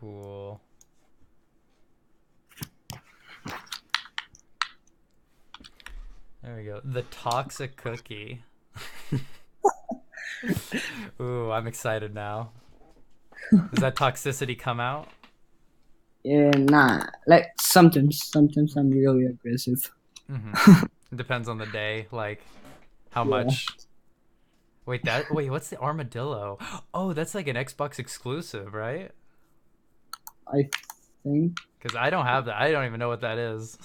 Cool. There we go. The toxic cookie. Ooh, I'm excited now. Does that toxicity come out? Yeah, nah. Like sometimes I'm really aggressive. Mm-hmm. It depends on the day, like how Yeah, much. Wait, what's the armadillo? Oh, that's like an Xbox exclusive, right? I think. Because I don't have that. I don't even know what that is.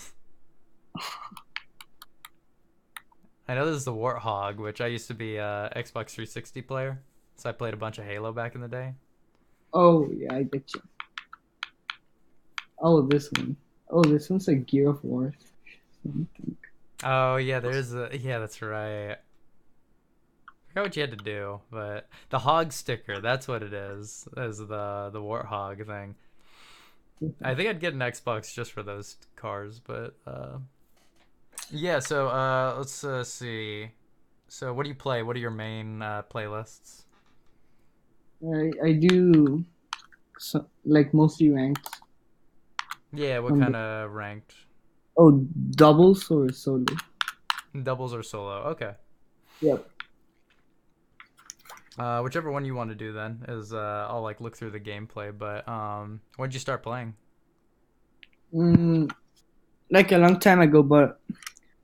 I know this is the Warthog, which I used to be a Xbox 360 player, so I played a bunch of Halo back in the day. Oh yeah, I get you. Oh, this one. Oh, this one's a Gear of War. Something. Oh yeah, yeah, that's right. I forgot what you had to do, but the hog sticker, that's what it is the Warthog thing. I think I'd get an Xbox just for those cars, but yeah, so let's see. So what do you play? What are your main playlists? I do like mostly ranked Yeah, what on kind the of ranked? oh doubles or solo. Doubles or solo? Okay. Yep. Whichever one you want to do then is I'll like look through the gameplay. But when did you start playing? Mm, like a long time ago, but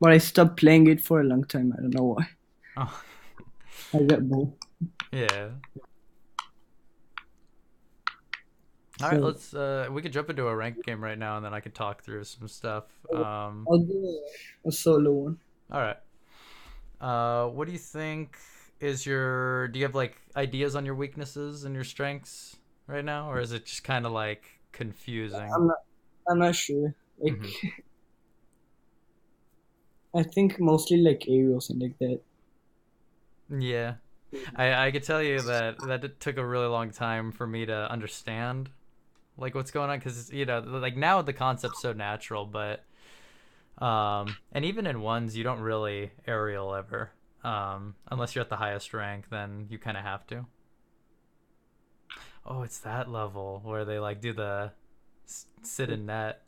I stopped playing it for a long time. I don't know why. Oh, I got bored. yeah. All right, So let's we could jump into a ranked game right now, and then I could talk through some stuff. I'll do a solo one. All right. What do you think is your? Do you have like ideas on your weaknesses and your strengths right now, or is it just kind of like confusing? I'm not. I'm not sure. Like Hmm. I think mostly like aerials and like that. Yeah, I could tell you that it took a really long time for me to understand like what's going on because like now the concept's so natural, but and even in ones you don't really aerial ever unless you're at the highest rank, then you kind of have to. Oh, it's that level where they like do the sit in net.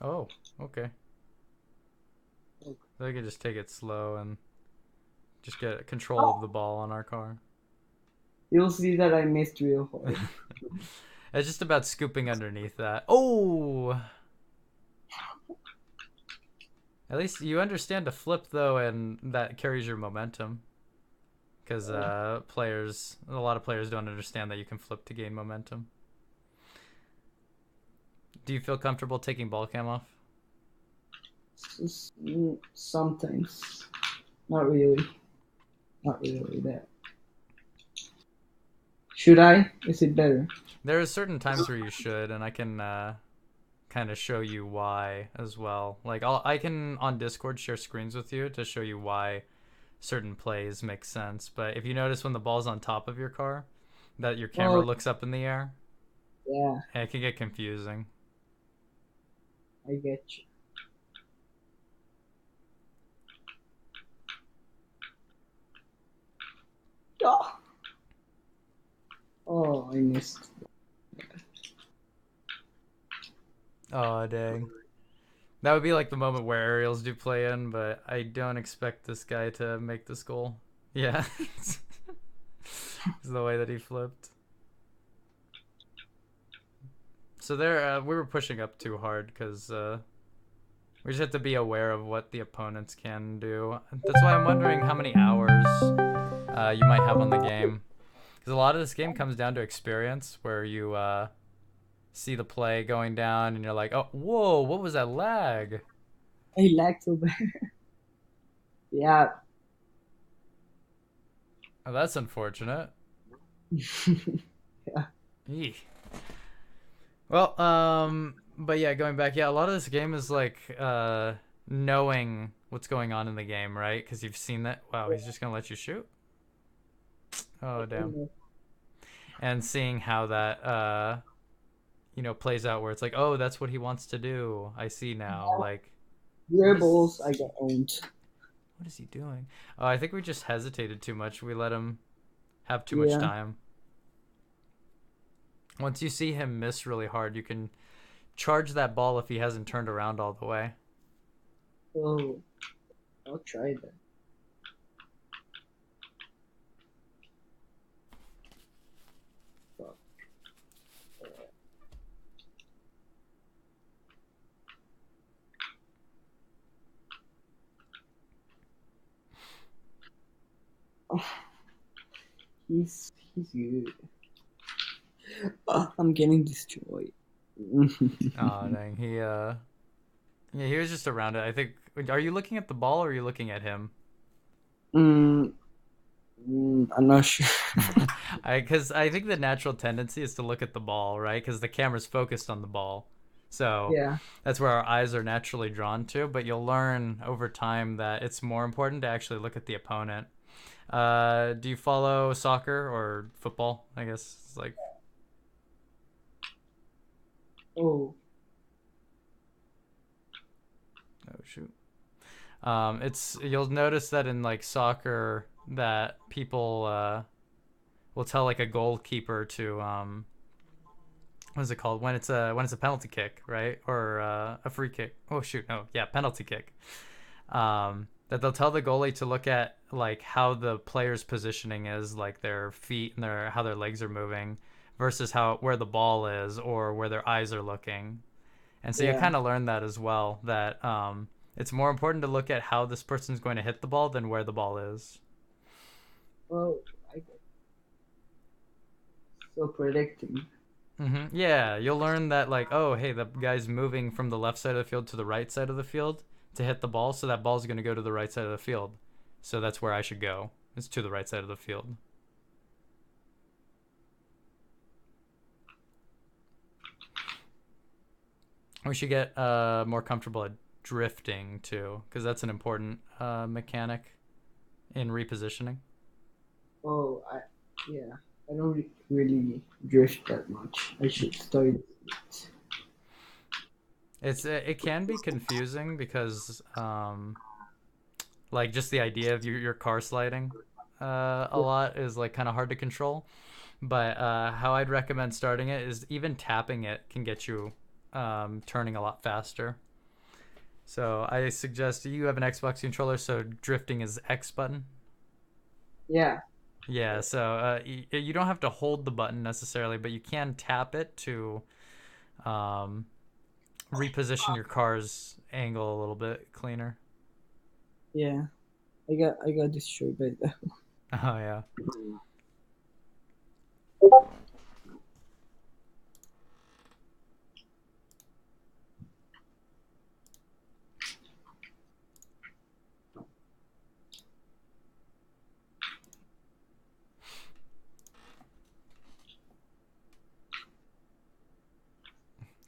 Oh, okay. They could just take it slow and just get control of the ball on our car. You'll see that I missed real hard. It's just about scooping underneath that. Oh, at least you understand to flip though, and that carries your momentum. Because a lot of players don't understand that you can flip to gain momentum. Do you feel comfortable taking ball cam off? Sometimes, not really, not really that. Should I? Is it better? There are certain times where you should, and I can kind of show you why as well. Like I can on Discord share screens with you to show you why certain plays make sense. But if you notice when the ball's on top of your car, that your camera Oh looks up in the air, yeah, it can get confusing. I get you. Oh, oh I missed. Oh dang. That would be like the moment where aerials do play in, but I don't expect this guy to make this goal. Yeah. It's the way that he flipped. So there, we were pushing up too hard because we just have to be aware of what the opponents can do. That's why I'm wondering how many hours you might have on the game. Because a lot of this game comes down to experience, where you see the play going down and you're like, oh, whoa, what was that lag? I lagged so bad. Yeah. Oh, that's unfortunate. Yeah. Eeh. Well, but yeah, going back, yeah, a lot of this game is like knowing what's going on in the game, right? Because you've seen that. Wow, he's just gonna let you shoot. Oh damn. And seeing how that plays out, where it's like, oh, that's what he wants to do. I see now. Like, Rebels, this. I got owned. What is he doing? Oh, I think we just hesitated too much. We let him have too much Yeah. time. Once you see him miss really hard, you can charge that ball if he hasn't turned around all the way. Oh, I'll try that. Fuck. Oh, he's good. Oh, I'm getting destroyed. Oh dang, yeah, he was just around it. I think. Are you looking at the ball or are you looking at him? mm, I'm not sure. Because I think the natural tendency is to look at the ball, right? Because the camera's focused on the ball, so Yeah. that's where our eyes are naturally drawn to. But you'll learn over time that it's more important to actually look at the opponent. Do you follow soccer or football? I guess it's like, Oh, oh shoot. It's you'll notice that in like soccer that people will tell like a goalkeeper to what is it called when it's a penalty kick, right? Or a free kick. Oh shoot, no, yeah, penalty kick. That they'll tell the goalie to look at like how the player's positioning is, like their feet and their how their legs are moving, versus how where the ball is or where their eyes are looking. And so you yeah. kind of learn that as well. That it's more important to look at how this person's going to hit the ball than where the ball is. Oh, I got so predicting. Yeah, you'll learn that like, oh, hey, the guy's moving from the left side of the field to the right side of the field to hit the ball, so that ball's going to go to the right side of the field. So that's where I should go. Is to the right side of the field. We should get more comfortable at drifting too, because that's an important mechanic in repositioning. Oh, yeah. I don't really drift that much. I should start it. It can be confusing because like just the idea of your car sliding a lot is like kind of hard to control. But how I'd recommend starting it is even tapping it can get you turning a lot faster. So I suggest you have an Xbox controller, so drifting is X button. Yeah. Yeah, so you don't have to hold the button necessarily, but you can tap it to um, reposition your car's angle a little bit cleaner. Yeah. I got destroyed by that. Oh yeah.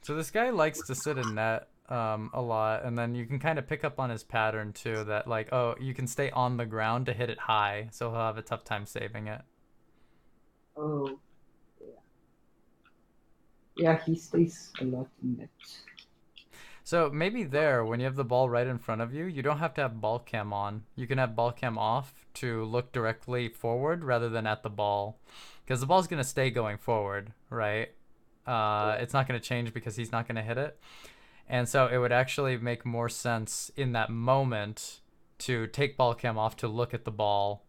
So this guy likes to sit in net a lot, and then you can kind of pick up on his pattern too. That like, oh, you can stay on the ground to hit it high, so he'll have a tough time saving it. Oh, yeah. Yeah, he stays a lot in it. So maybe there, when you have the ball right in front of you, you don't have to have ball cam on. You can have ball cam off to look directly forward rather than at the ball, because the ball's gonna stay going forward, right? Yeah. It's not gonna change because he's not gonna hit it. And so it would actually make more sense in that moment to take ball cam off to look at the ball.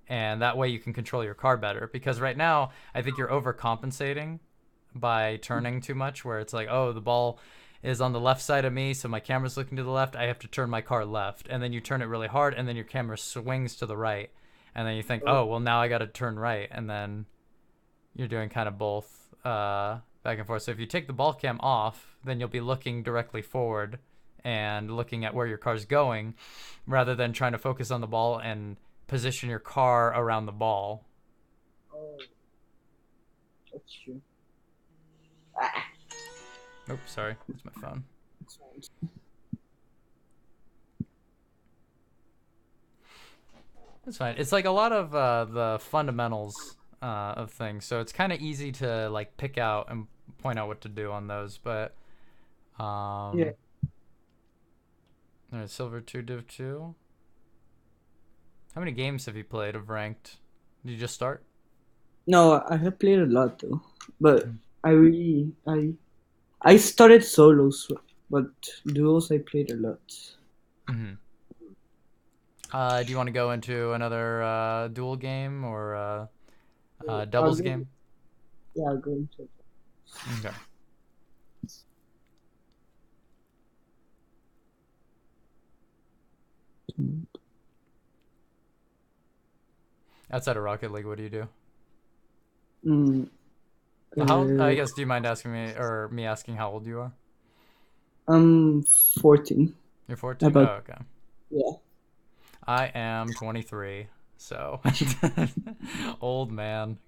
And that way you can control your car better. Because right now, I think you're overcompensating by turning too much, where it's like, oh, the ball is on the left side of me, so my camera's looking to the left. I have to turn my car left. And then you turn it really hard, and then your camera swings to the right. And then you think, Oh, oh, well, now I got to turn right. And then you're doing kind of both back and forth. So if you take the ball cam off, then you'll be looking directly forward and looking at where your car's going rather than trying to focus on the ball and position your car around the ball. oh, that's true. Ah, Oops, sorry. That's my phone. that's fine. That's fine. It's like a lot of the fundamentals of things. So it's kind of easy to like pick out and point out what to do on those. But Yeah. all right, silver 2 div 2. How many games have you played of ranked? Did you just start? No, I have played a lot though, but I started solos, but duos I played a lot. Mm-hmm. Do you want to go into another duel game or I'll doubles go, game? yeah, I'll go into it. Okay. Outside of Rocket League, what do you do? Mm, How? I uh, guess. Do you mind asking me or me asking how old you are? I'm 14. You're 14. About, Oh, okay. yeah. I am 23. So old man.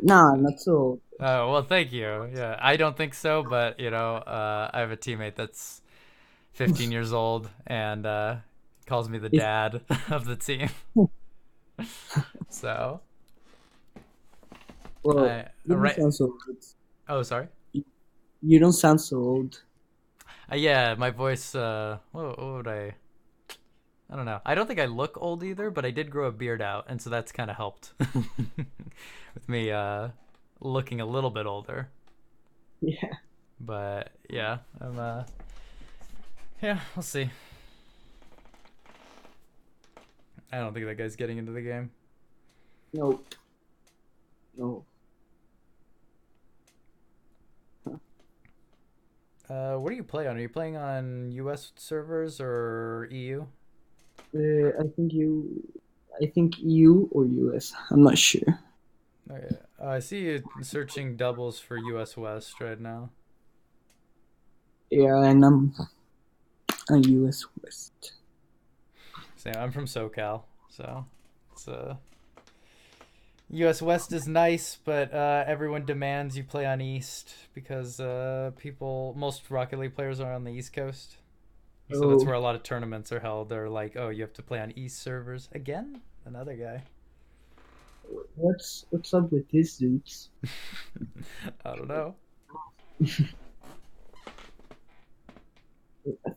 Nah, not so. Oh well, thank you. Yeah, I don't think so, but I have a teammate that's 15 years old and calls me the It's, dad of the team. So well, I you don't right. sound so old. Oh, sorry. You don't sound so old. Yeah, my voice. What would I? I don't know. I don't think I look old either, but I did grow a beard out, and so that's kind of helped with me looking a little bit older. Yeah. But yeah, I'm. Yeah, we'll see. I don't think that guy's getting into the game. No. No. What do you play on? Are you playing on U.S. servers or EU? I think you. I think EU or US. I'm not sure. Okay. I see you searching doubles for U.S. West right now. Yeah, and I'm on US West. Same. I'm from SoCal, so it's U.S. West is nice, but everyone demands you play on East because most Rocket League players are on the East Coast. So that's Oh, where a lot of tournaments are held. They're like, oh, you have to play on East servers again. Another guy. what's up with these dudes? I don't know.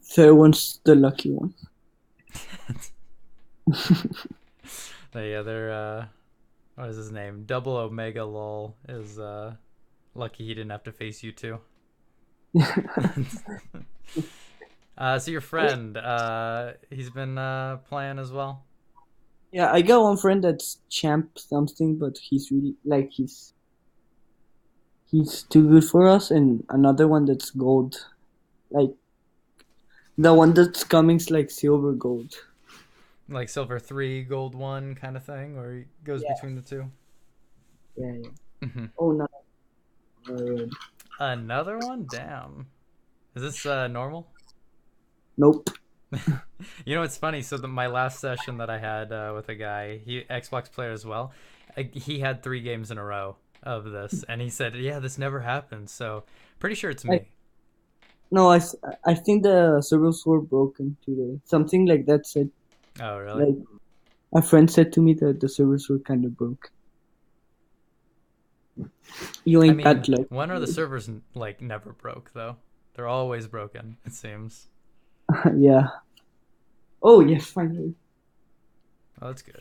Third one's the lucky one. But yeah, they're what is his name? Double Omega Lol is lucky he didn't have to face you two. So your friend, he's been playing as well. Yeah, I got one friend that's champ something, but he's really like he's too good for us, and another one that's gold. Like the one that's coming's like silver gold. Like silver 3, gold 1 kind of thing, where he goes Yeah, between the two. yeah, yeah. Hmm. Oh no. Another one? Damn. Is this normal? Nope. It's funny. So my last session that I had with a guy, he Xbox player as well, he had 3 games in a row of this, and he said, "Yeah, this never happens." So pretty sure it's I me. no, I think the servers were broken today. Something like that said. Oh, really? Like a friend said to me that the servers were kind of broke. You I ain't mean, that lucky. when are the servers like never broke though? They're always broken. It seems. Yeah. Oh yes, finally. Oh, that's good.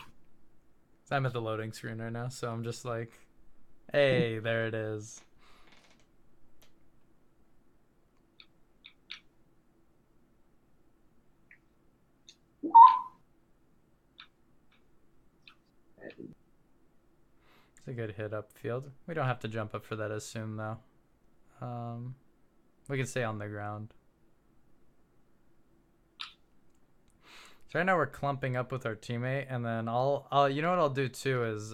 So I'm at the loading screen right now, so I'm just like, "Hey, there it is." It's a good hit upfield. We don't have to jump up for that as soon though. Um, we can stay on the ground. So right now we're clumping up with our teammate, and then you know what I'll do too is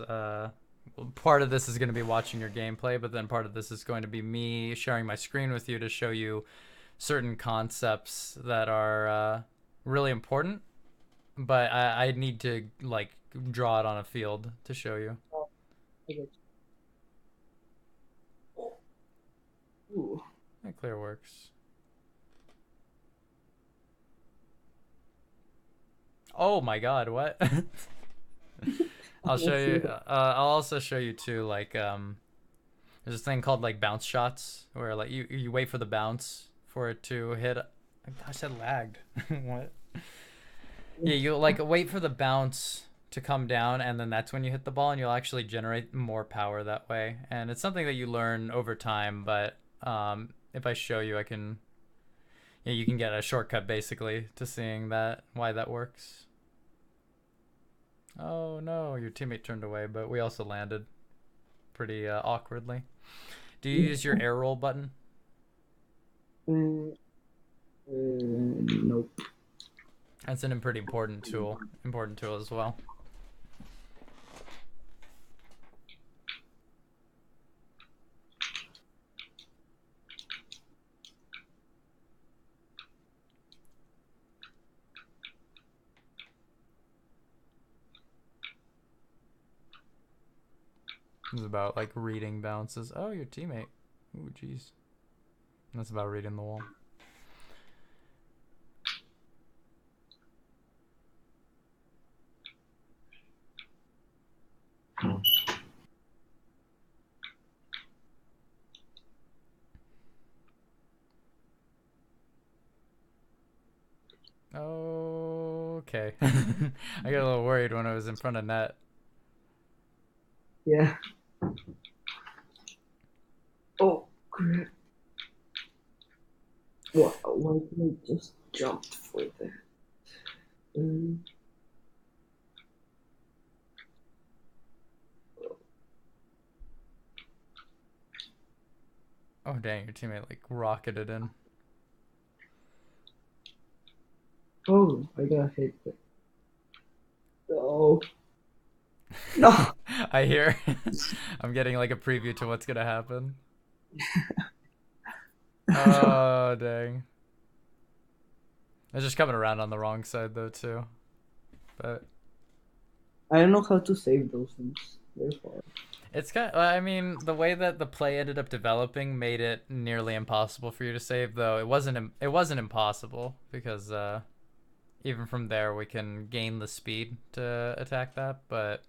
part of this is going to be watching your gameplay, but then part of this is going to be me sharing my screen with you to show you certain concepts that are really important. But I need to like draw it on a field to show you. Oh, I get you. Ooh. That clear works. Oh my God! What? I'll show Let's see. you. I'll also show you too. Like there's this thing called like bounce shots, where like you wait for the bounce for it to hit. Gosh, that lagged. What? Yeah, you like wait for the bounce to come down, and then that's when you hit the ball, and you'll actually generate more power that way. And it's something that you learn over time, but if I show you, I can, yeah, you can get a shortcut basically to seeing that, why that works. Oh no, your teammate turned away, but we also landed pretty awkwardly. Do you use your air roll button? Nope. That's an pretty important tool. Important tool as well. It's about like reading bounces. Oh, your teammate. Ooh, jeez. That's about reading the wall. Okay. I got a little worried when I was in front of net. Yeah. Oh, crap. Why did I just jump for that? Oh dang, your teammate like rocketed in. Oh, I got hit. No. No. I hear. I'm getting like a preview to what's gonna happen. Oh dang. I was just coming around on the wrong side though too. But I don't know how to save those things. They're hard. it's kind of, I mean, the way that the play ended up developing made it nearly impossible for you to save, though it wasn't impossible because even from there we can gain the speed to attack that, but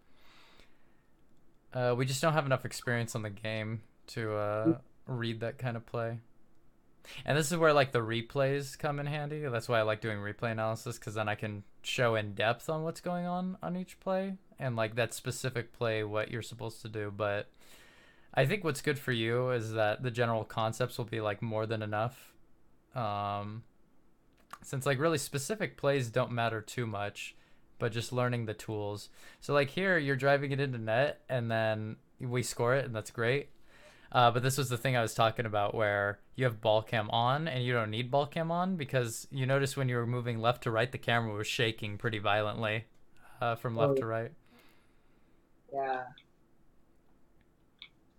we just don't have enough experience on the game to read that kind of play. And this is where like the replays come in handy. That's why I like doing replay analysis, because then I can show in depth on what's going on each play and like that specific play what you're supposed to do. But I think what's good for you is that the general concepts will be like more than enough. Since like really specific plays don't matter too much, but just learning the tools. So like here you're driving it into net and then we score it and that's great. But this was the thing I was talking about where you have ball cam on and you don't need ball cam on because you notice when you were moving left to right, the camera was shaking pretty violently from left Oh, to right. yeah.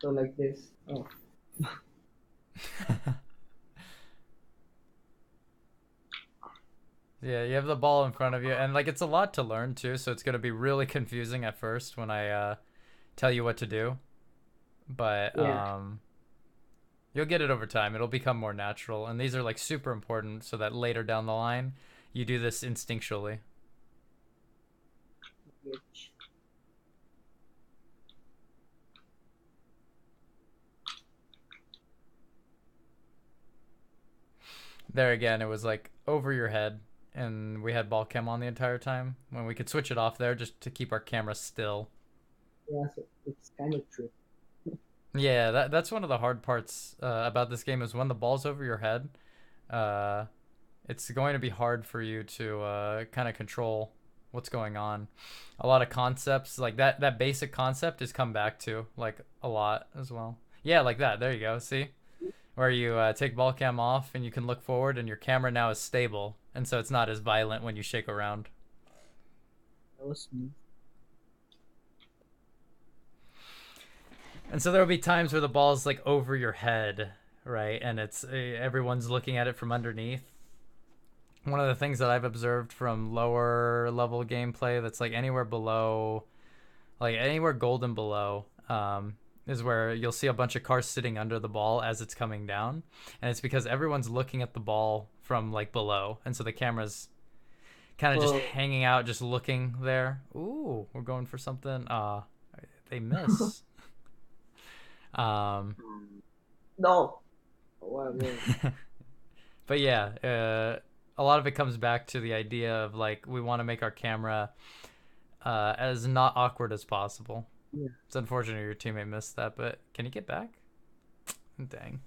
So like this. Oh. Yeah, you have the ball in front of you, and like it's a lot to learn too, so it's gonna be really confusing at first when I tell you what to do. But Yeah. you'll get it over time. It'll become more natural, and these are like super important so that later down the line, you do this instinctually. Which- There again, it was like over your head, and we had ball cam on the entire time when we could switch it off there just to keep our camera still. Yeah, so it's kind of true. Yeah, that's one of the hard parts about this game is when the ball's over your head. Uh, it's going to be hard for you to kind of control what's going on. A lot of concepts like that basic concept is come back to like a lot as well. Yeah, like that. There you go. See? Where you take ball cam off and you can look forward and your camera now is stable and so it's not as violent when you shake around. That was smooth. And so there will be times where the ball's like over your head, right? And it's everyone's looking at it from underneath. One of the things that I've observed from lower level gameplay that's like anywhere below, like anywhere golden below, is where you'll see a bunch of cars sitting under the ball as it's coming down, and it's because everyone's looking at the ball from like below, and so the camera's kind of just Oh. hanging out, just looking there. Ooh, we're going for something. They miss. um, No. Wow, man. but yeah, a lot of it comes back to the idea of like we want to make our camera as not awkward as possible. Yeah. It's unfortunate your teammate missed that, but can he get back? Dang.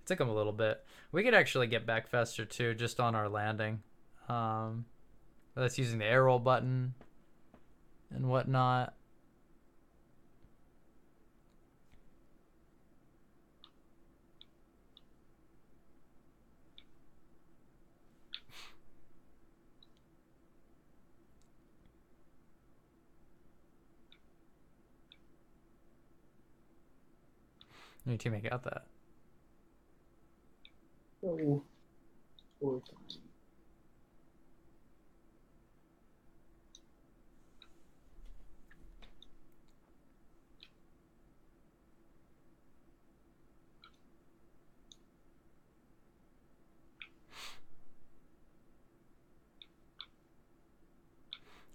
It took him a little bit. We could actually get back faster too, just on our landing. That's using the air roll button and whatnot. Your teammate got that. So,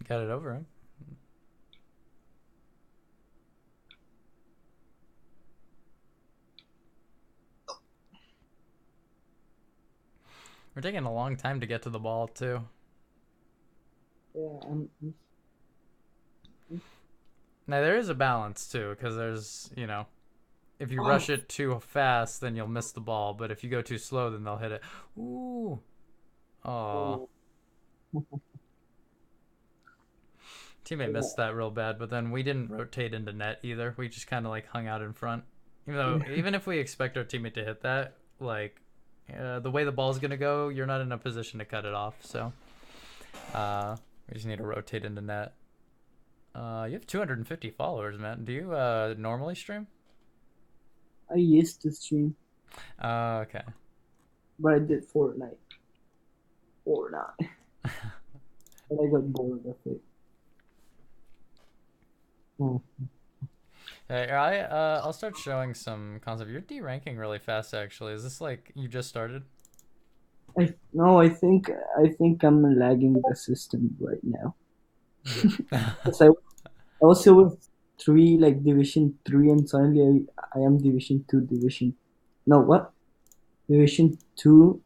Got it over him. We're taking a long time to get to the ball too. yeah, Now there is a balance too, because there's, you know, if you rush it too fast, then you'll miss the ball. But if you go too slow, then they'll hit it. Ooh. Oh. Teammate missed that real bad, but then we didn't rotate into net either. We just kind of like hung out in front. Even if we expect our teammate to hit that, like the way the ball's gonna go, you're not in a position to cut it off. So we just need to rotate into net. You have 250 followers, man. Do you normally stream? I used to stream, Okay. but I did Fortnite. And I got bored of it. Hey, I'll start showing some concept. You're D-ranking really fast, actually. Is this like you just started? I think I'm lagging the system right now. Because I also was Division 3, and suddenly I am Division 2, no, what? Division 2,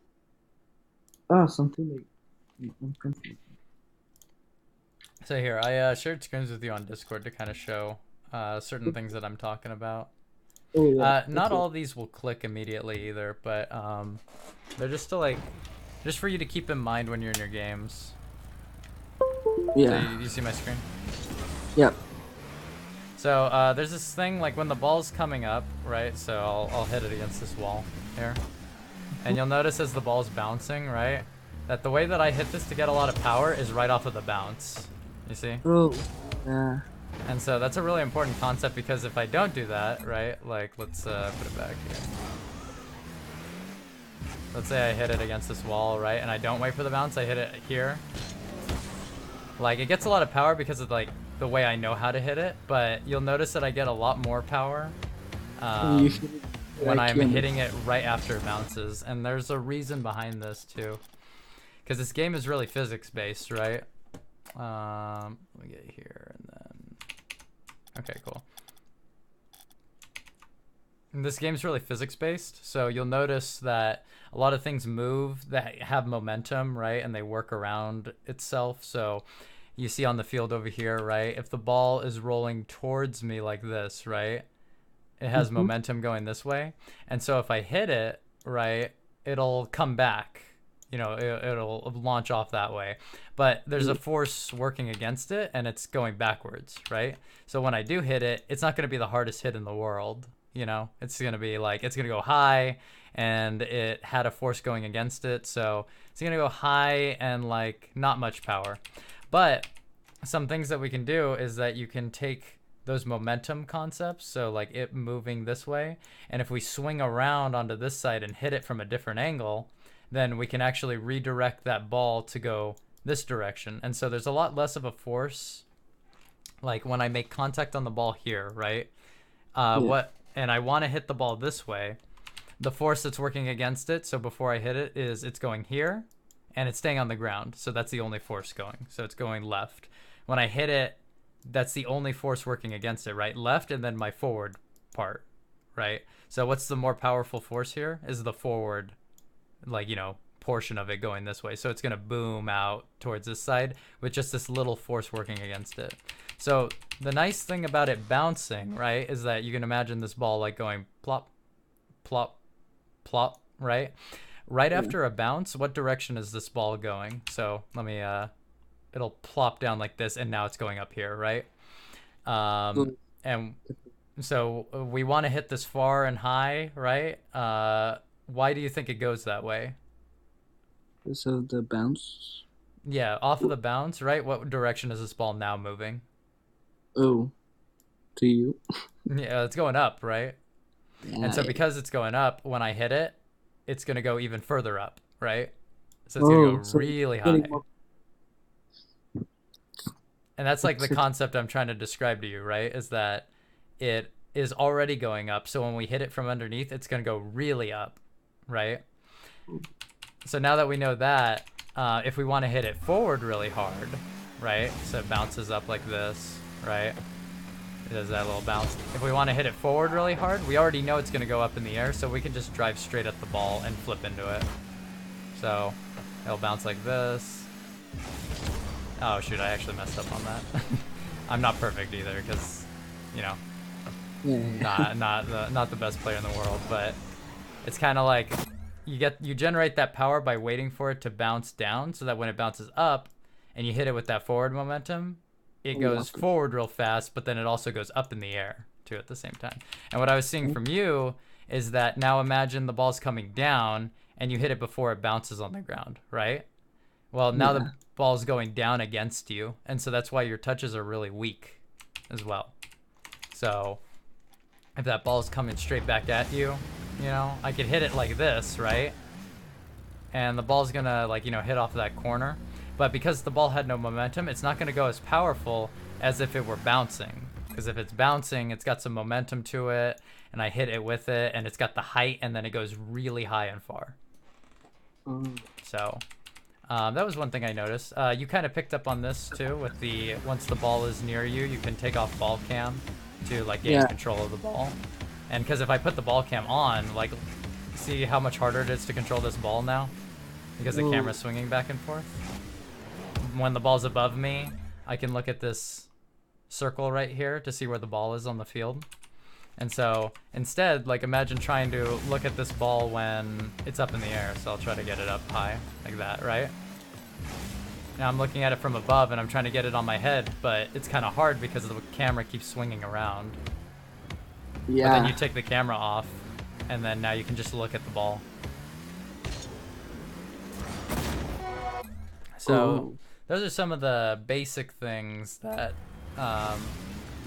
something like, I'm confused. So here, I shared screens with you on Discord to kind of show certain things that I'm talking about. Oh, yeah. Not all of these will click immediately either, but they're just to just for you to keep in mind when you're in your games. Yeah. So you see my screen? Yep. So there's this thing like when the ball's coming up, right? So I'll hit it against this wall here, and you'll notice as the ball's bouncing, right, that the way that I hit this to get a lot of power is right off of the bounce. You see? Oh, yeah. And so that's a really important concept, because if I don't do that, right, like let's put it back here. Let's say I hit it against this wall, right, and I don't wait for the bounce, I hit it here. Like, it gets a lot of power because of like the way I know how to hit it, but you'll notice that I get a lot more power when I'm hitting it right after it bounces. And there's a reason behind this too, because this game is really physics based, right? Let me get here and then, okay, cool. And this game's really physics based, so you'll notice that a lot of things move that have momentum, right? And they work around itself. So you see on the field over here, right? If the ball is rolling towards me like this, right? It has momentum going this way. And so if I hit it, right, it'll come back. You know, it'll launch off that way. But there's a force working against it, and it's going backwards, right? So when I do hit it, it's not going to be the hardest hit in the world. You know, it's going to be like, it's going to go high, and it had a force going against it. So it's going to go high and like not much power. But some things that we can do is that you can take those momentum concepts, so like it moving this way, and if we swing around onto this side and hit it from a different angle, then we can actually redirect that ball to go this direction. And so there's a lot less of a force, like when I make contact on the ball here, right? And I want to hit the ball this way, the force that's working against it, so before I hit it, is it's going here and it's staying on the ground. So that's the only force going. So it's going left. When I hit it, that's the only force working against it, right? Left, and then my forward part, right? So what's the more powerful force here is the forward, like, you know, portion of it going this way. So it's going to boom out towards this side with just this little force working against it. So the nice thing about it bouncing, right, is that you can imagine this ball like going plop, plop, plop, right? Right after a bounce, what direction is this ball going? So let me, it'll plop down like this, and now it's going up here, right? And so we want to hit this far and high, right? Why do you think it goes that way? Because of the bounce. Yeah, off of the bounce, right? What direction is this ball now moving? Oh, to you. Yeah, it's going up, right? Yeah, And so yeah. because it's going up, when I hit it, it's going to go even further up, right? So it's going to Oh, go so really getting high. more. And that's like the concept I'm trying to describe to you, right? Is that it is already going up. So when we hit it from underneath, it's going to go really up, right? So now that we know that, if we want to hit it forward really hard, right? So it bounces up like this, right? It does that little bounce. If we want to hit it forward really hard, we already know it's going to go up in the air, so we can just drive straight at the ball and flip into it. So it'll bounce like this. Oh shoot, I actually messed up on that. I'm not perfect either, because, you know, not the best player in the world, but it's kind of like you generate that power by waiting for it to bounce down, so that when it bounces up and you hit it with that forward momentum, it goes forward real fast, but then it also goes up in the air too at the same time. And what I was seeing from you is that now imagine the ball's coming down and you hit it before it bounces on the ground, right? Well, now the ball's going down against you, and so that's why your touches are really weak as well. So if that ball's coming straight back at you, you know, I could hit it like this, right? And the ball's gonna, like, you know, hit off that corner. But because the ball had no momentum, it's not gonna go as powerful as if it were bouncing. Because if it's bouncing, it's got some momentum to it, and I hit it with it, and it's got the height, and then it goes really high and far. So that was one thing I noticed. You kind of picked up on this too, with the once the ball is near you, you can take off ball cam to like gain control of the ball. And because if I put the ball cam on, like, see how much harder it is to control this ball now? Because the camera's swinging back and forth. When the ball's above me, I can look at this circle right here to see where the ball is on the field. And so instead, like, imagine trying to look at this ball when it's up in the air. So I'll try to get it up high like that, right? Now I'm looking at it from above and I'm trying to get it on my head, but it's kind of hard because the camera keeps swinging around. Yeah. But then you take the camera off, and then now you can just look at the ball. So those are some of the basic things that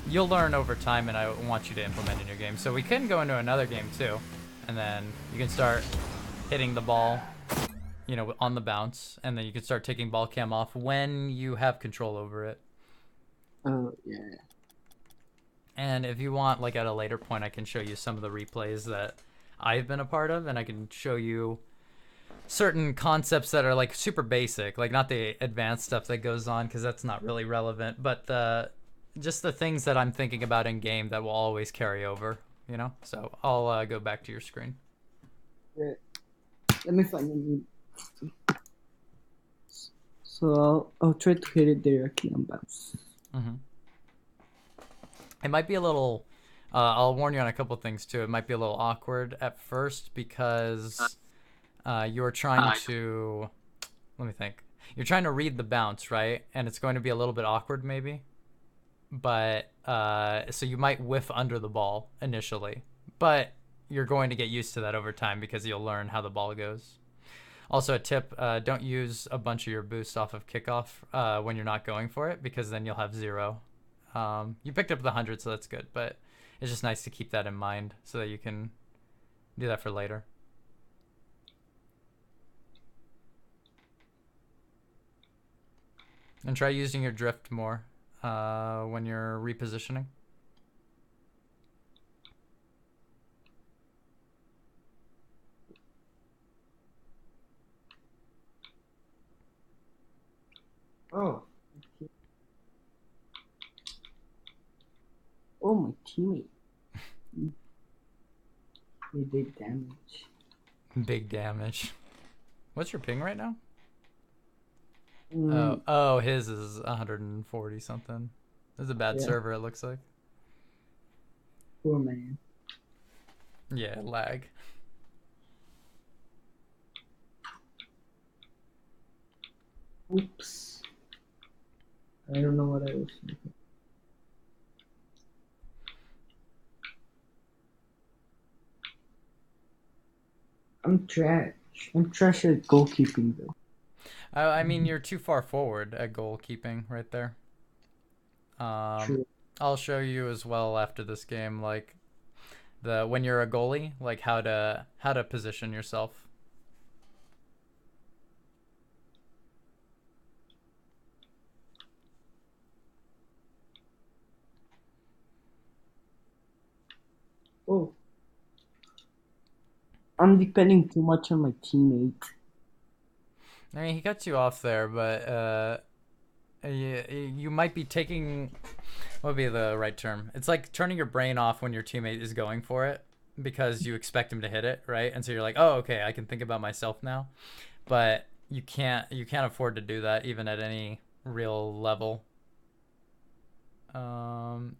you'll learn over time, and I want you to implement in your game. So we can go into another game too, and then you can start hitting the ball, you know, on the bounce, and then you can start taking ball cam off when you have control over it. Oh, yeah. And if you want, like, at a later point, I can show you some of the replays that I've been a part of, and I can show you certain concepts that are, like, super basic, like, not the advanced stuff that goes on, because that's not really relevant, but just the things that I'm thinking about in game that will always carry over, you know? So I'll go back to your screen. Yeah. Let me find a new. So I'll try to hit it directly on bounce. It might be a little, I'll warn you on a couple things too. It might be a little awkward at first because you're trying to, let me think. You're trying to read the bounce, right? And it's going to be a little bit awkward maybe. But, so you might whiff under the ball initially. But you're going to get used to that over time because you'll learn how the ball goes. Also, a tip, don't use a bunch of your boost off of kickoff when you're not going for it, because then you'll have 0. You picked up the 100, so that's good, but it's just nice to keep that in mind so that you can do that for later. And try using your drift more when you're repositioning. Oh. Oh, my teammate. They did damage. Big damage. What's your ping right now? Mm, Oh, his is 140 something. This is a bad yeah, server, it looks like. poor man. Yeah, lag. Oops. I don't know what I was thinking. I'm trash. I'm trash at goalkeeping though. I mean, you're too far forward at goalkeeping right there. True. I'll show you as well after this game, like the when you're a goalie, like how to position yourself. Oh, I'm depending too much on my teammate. I mean, he cuts you off there, but you might be taking what would be the right term? It's like turning your brain off when your teammate is going for it because you expect him to hit it, right? And so you're like, oh, okay, I can think about myself now. But you can't afford to do that even at any real level. Um,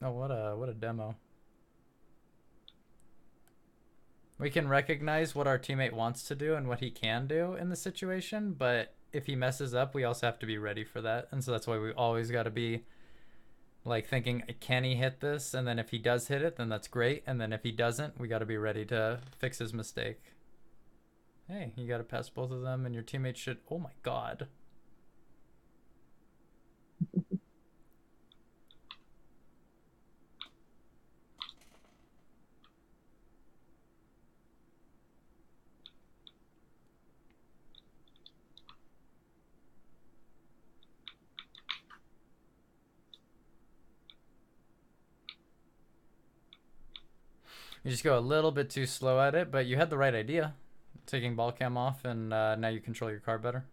oh, what a demo. We can recognize what our teammate wants to do and what he can do in the situation, but if he messes up, we also have to be ready for that. And so that's why we always got to be like thinking, can he hit this? And then if he does hit it, then that's great. And then if he doesn't, we got to be ready to fix his mistake. Hey, you got to pass both of them, and your teammate should. Oh my god. You just go a little bit too slow at it, but you had the right idea. Taking ball cam off, and now you control your car better.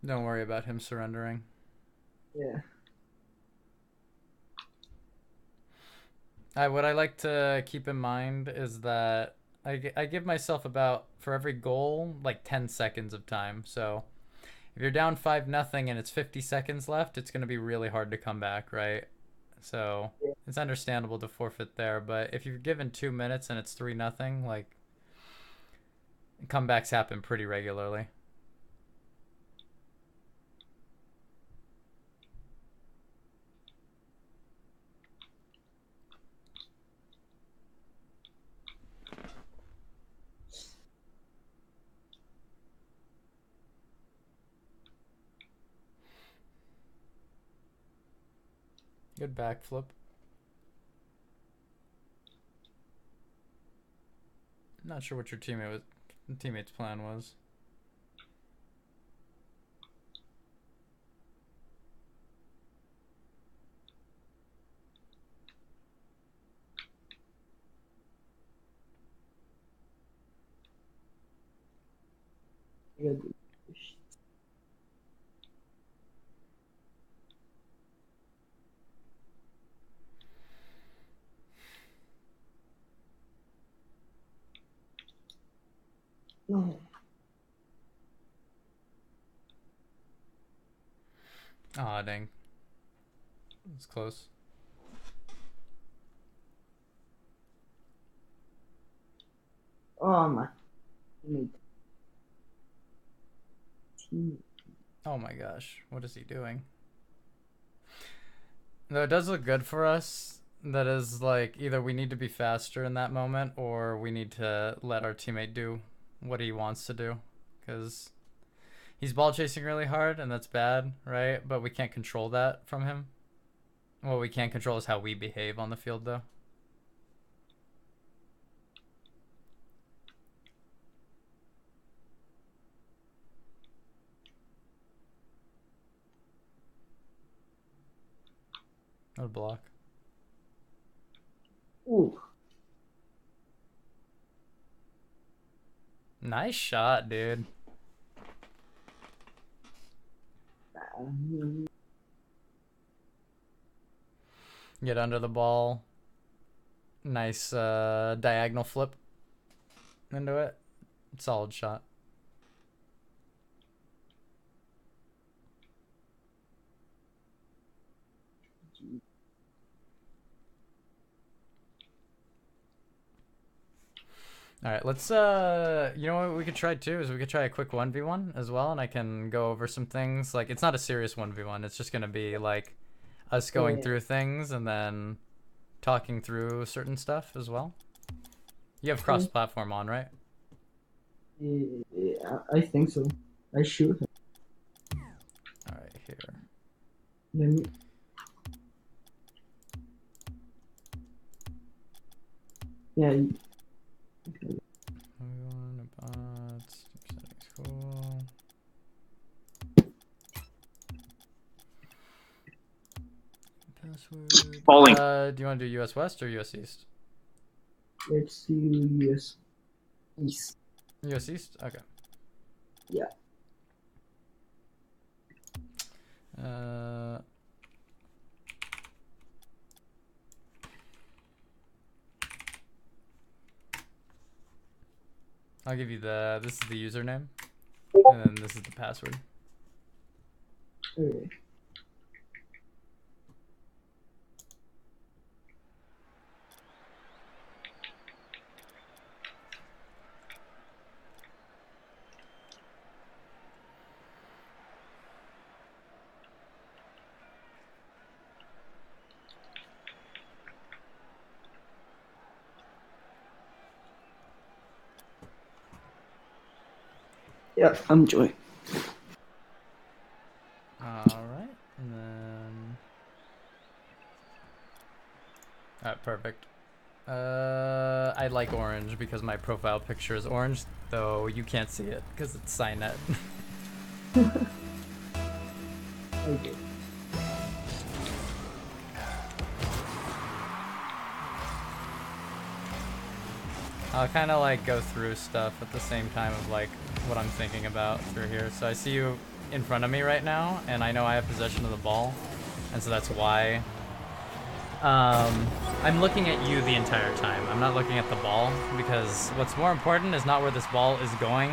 Don't worry about him surrendering. Yeah. What I like to keep in mind is that I give myself about, for every goal, like 10 seconds of time. So if you're down 5-0 and it's 50 seconds left, it's going to be really hard to come back, right? So it's understandable to forfeit there. But if you're given 2 minutes and it's 3-0, like comebacks happen pretty regularly. Good backflip. Not sure what your teammate's plan was. I gotta do this. No. Aw, dang. It's close. Oh my teammate. Teammate. Oh my gosh. What is he doing? No, it does look good for us. That is like either we need to be faster in that moment or we need to let our teammate do what he wants to do. Because he's ball chasing really hard and that's bad, right? But we can't control that from him. What we can control is how we behave on the field, though. I would block. Ooh. Nice shot, dude. Get under the ball. Nice diagonal flip into it. Solid shot. All right, let's you know what we could try too is we could try a quick 1v1 as well, and I can go over some things. Like, it's not a serious 1v1. It's just going to be like us going through things and then talking through certain stuff as well. You have cross-platform on, right? Yeah, I think so. I should. All right, here. Let me... Yeah. Cool. Password. Bowling. Do you want to do US West or US East? Let's see. US East. US East? Okay. Yeah. I'll give you this is the username, and then this is the password. Okay. Yeah, I'm joining. Alright, and then... Alright, perfect. I like orange because my profile picture is orange, though you can't see it because it's Signet. Okay. I'll kind of like go through stuff at the same time of like what I'm thinking about through here. So I see you in front of me right now, and I know I have possession of the ball, and so that's why I'm looking at you the entire time. I'm not looking at the ball, because what's more important is not where this ball is going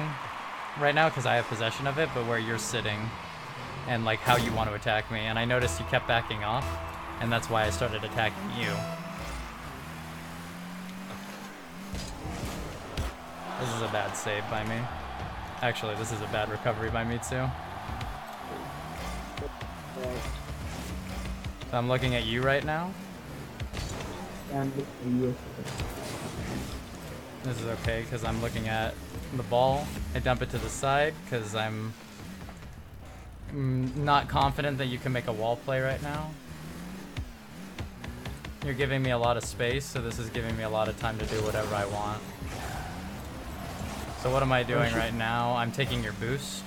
right now, because I have possession of it, but where you're sitting and like how you want to attack me. And I noticed you kept backing off, and that's why I started attacking you. This is a bad save by me. Actually, this is a bad recovery by me too. So I'm looking at you right now. This is okay because I'm looking at the ball. I dump it to the side because I'm not confident that you can make a wall play right now. You're giving me a lot of space, so this is giving me a lot of time to do whatever I want. So what am I doing right now? I'm taking your boost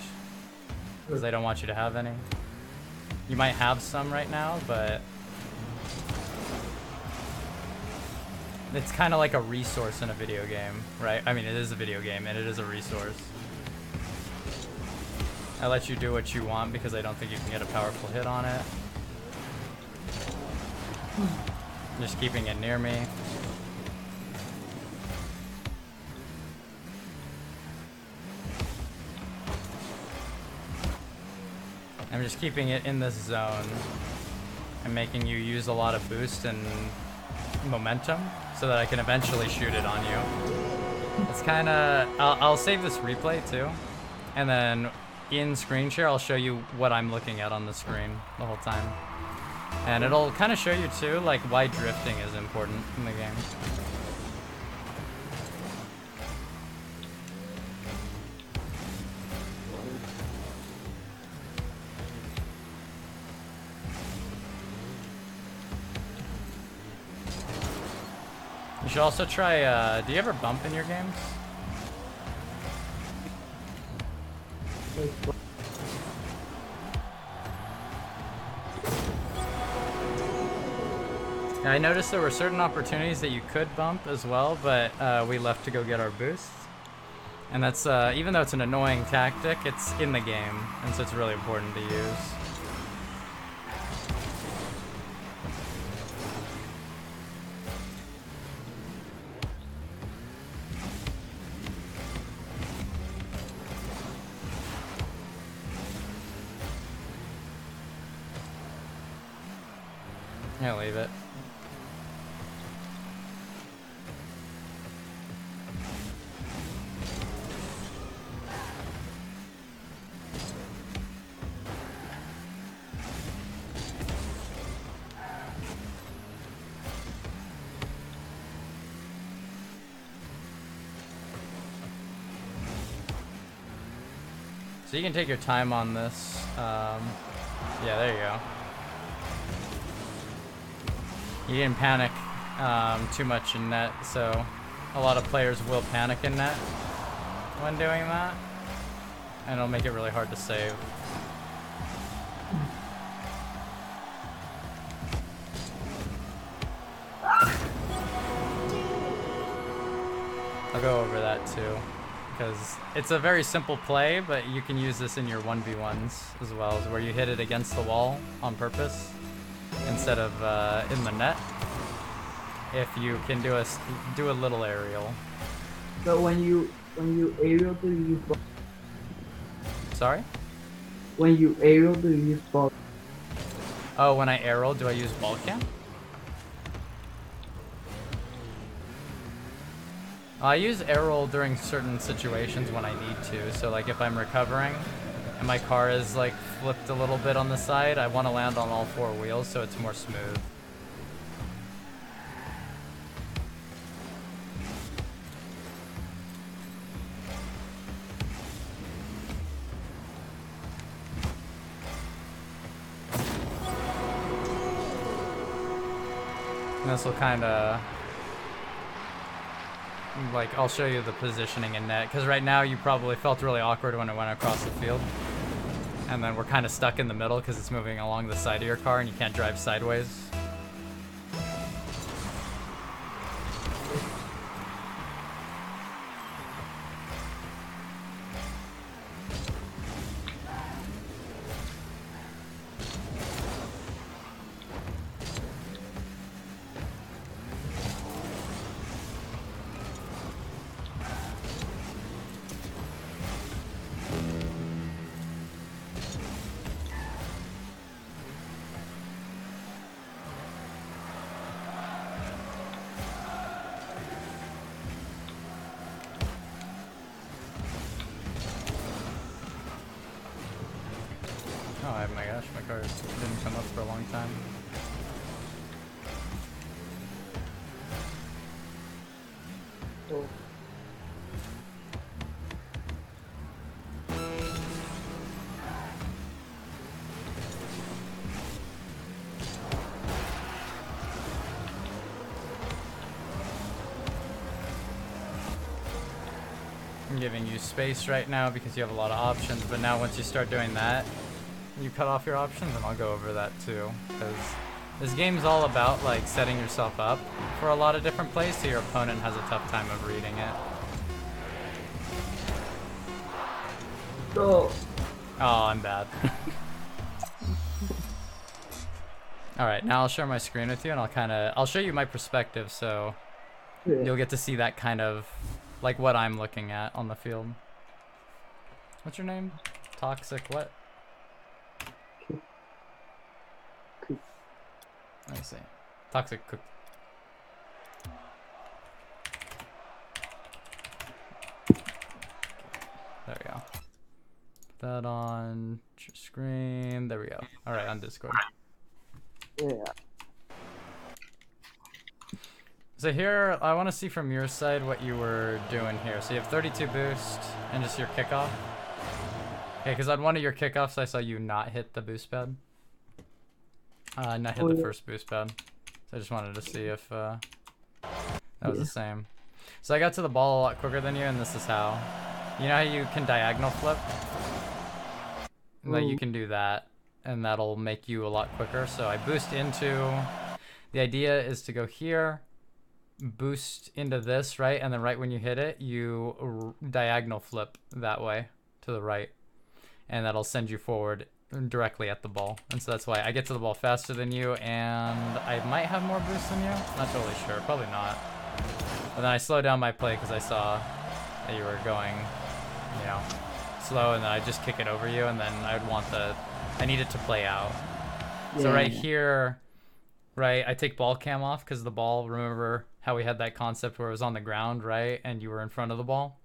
because I don't want you to have any. You might have some right now, but it's kind of like a resource in a video game, right? I mean, it is a video game and it is a resource. I let you do what you want because I don't think you can get a powerful hit on it. Just keeping it near me. I'm just keeping it in this zone and making you use a lot of boost and momentum so that I can eventually shoot it on you. It's kind of... I'll save this replay too, and then in screen share I'll show you what I'm looking at on the screen the whole time. And it'll kind of show you too like why drifting is important in the game. You should also try, do you ever bump in your games? I noticed there were certain opportunities that you could bump as well, but we left to go get our boosts. And that's, even though it's an annoying tactic, it's in the game, and so it's really important to use. Yeah, leave it. So you can take your time on this. Yeah, there you go. You didn't panic too much in net, so a lot of players will panic in net when doing that, and it'll make it really hard to save. I'll go over that too, because it's a very simple play, but you can use this in your 1v1s as well, as where you hit it against the wall on purpose instead of in the net. If you can do a little aerial. So when you aerial, do you use ball? Sorry? When you aerial, do you use ball? Oh, when I aerial, do I use ball cam? I use aerial during certain situations when I need to. So like if I'm recovering and my car is like flipped a little bit on the side, I want to land on all four wheels so it's more smooth. And this will kind of, like, I'll show you the positioning in net, because right now you probably felt really awkward when it went across the field. And then we're kind of stuck in the middle because it's moving along the side of your car and you can't drive sideways. Oh my gosh, my car didn't come up for a long time. Oh. I'm giving you space right now because you have a lot of options, but now once you start doing that, you cut off your options, and I'll go over that too, because this game's all about like setting yourself up for a lot of different plays so your opponent has a tough time of reading it. So, Oh, I'm bad. Alright, now I'll share my screen with you and I'll show you my perspective so yeah. you'll get to see that kind of, like what I'm looking at on the field. What's your name? Toxic what? Let me see. Toxic cook. There we go. Put that on your screen. There we go. Alright, on Discord. Yeah. So here, I want to see from your side what you were doing here. So you have 32 boost and just your kickoff. Okay, because on one of your kickoffs, I saw you not hit the boost pad. Not hit the first boost pad. So I just wanted to see if that was the same. So I got to the ball a lot quicker than you, and this is how. You know how you can diagonal flip? Like you can do that, and that'll make you a lot quicker. So I boost into The idea is to go here, boost into this, right? And then right when you hit it, you diagonal flip that way to the right. And that'll send you forward directly at the ball. And so that's why I get to the ball faster than you, and I might have more boost than you. Not totally sure. Probably not. But then I slowed down my play because I saw that you were going, you know, slow, and then I just kick it over you, and then I need it to play out. Yeah. So right here, right, I take ball cam off because the ball, remember how we had that concept where it was on the ground, right, and you were in front of the ball?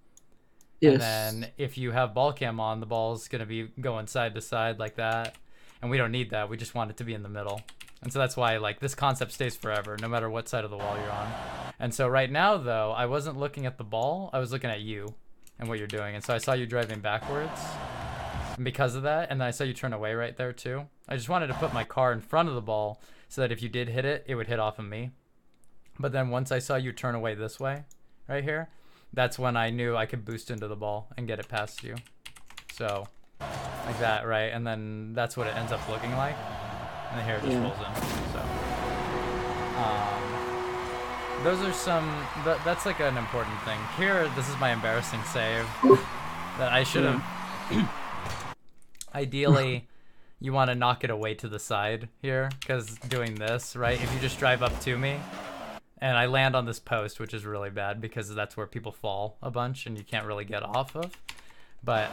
Yes. And then if you have ball cam on, the ball's going to be going side to side like that, and we don't need that. We just want it to be in the middle. And so that's why, like, this concept stays forever, no matter what side of the wall you're on. And so right now, though, I wasn't looking at the ball. I was looking at you and what you're doing. And so I saw you driving backwards. And because of that, and then I saw you turn away right there, too. I just wanted to put my car in front of the ball so that if you did hit it, it would hit off of me. But then once I saw you turn away this way, right here, that's when I knew I could boost into the ball and get it past you. So, like that, right? And then that's what it ends up looking like. And then here it just rolls in. So, those are some, that's like an important thing. Here, this is my embarrassing save that I should have. Ideally, you want to knock it away to the side here, because doing this, right? If you just drive up to me, and I land on this post, which is really bad because that's where people fall a bunch and you can't really get off of. But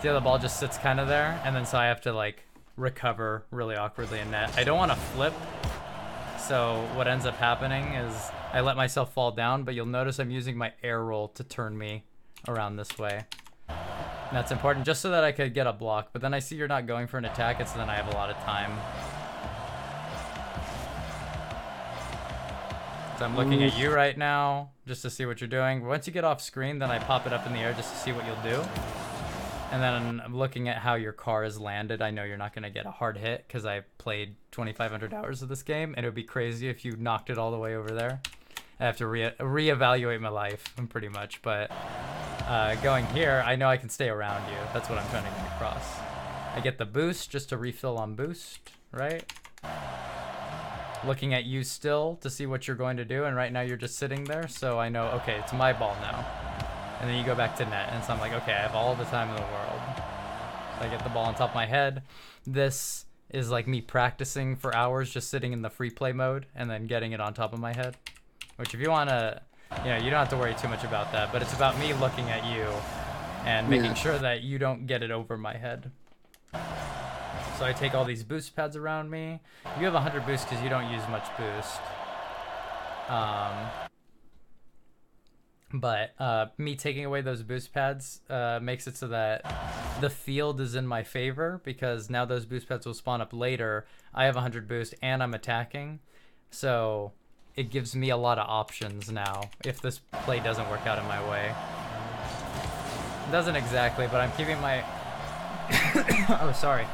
see how the ball just sits kind of there, and then so I have to like recover really awkwardly in net. I don't want to flip, so what ends up happening is I let myself fall down, but you'll notice I'm using my air roll to turn me around this way. And that's important just so that I could get a block, but then I see you're not going for an attack, and so then I have a lot of time. So I'm looking at you right now just to see what you're doing. Once you get off screen, then I pop it up in the air just to see what you'll do. And then I'm looking at how your car is landed. I know you're not going to get a hard hit because I played 2,500 hours of this game, and it would be crazy if you knocked it all the way over there. I have to reevaluate my life pretty much. But going here, I know I can stay around you. That's what I'm trying to get across. I get the boost just to refill on boost, right? Looking at you still to see what you're going to do, and right now you're just sitting there, so I know, okay, it's my ball now. And then you go back to net, and so I'm like, okay, I have all the time in the world. So I get the ball on top of my head. This is like me practicing for hours, just sitting in the free play mode, and then getting it on top of my head. Which if you want to, you know, you don't have to worry too much about that, but it's about me looking at you and making sure that you don't get it over my head. So I take all these boost pads around me. You have 100 boost because you don't use much boost. But me taking away those boost pads makes it so that the field is in my favor, because now those boost pads will spawn up later. I have 100 boost and I'm attacking. So it gives me a lot of options now if this play doesn't work out in my way. It doesn't exactly, but I'm keeping my... Oh, sorry.